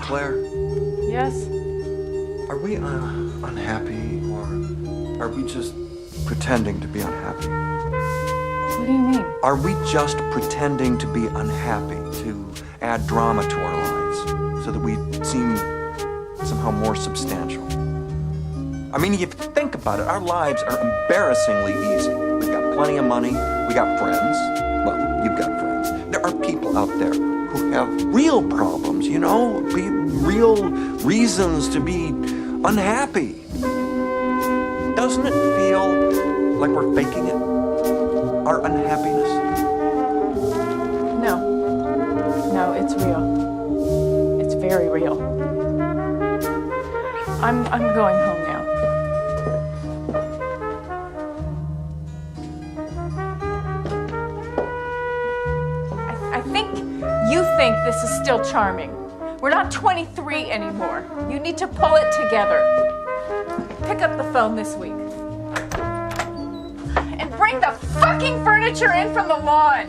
Claire, Yes? are we unhappy, or are we just pretending to be unhappy? What do you mean? Are we just pretending to be unhappy to add drama to our lives so that we seem somehow more substantial? I mean, if you think about it, our lives are embarrassingly easy. We've got plenty of money, we got friends. Well, you've got friends. There are people out there who have real problems, you know, real reasons to be unhappy. Doesn't it feel like we're faking it? Our unhappiness? No. No, it's real. It's very real. I'm going home now. I think you think this is still charming. We're not 23 anymore. You need to pull it together. Pick up the phone this week. And bring the fucking furniture in from the lawn.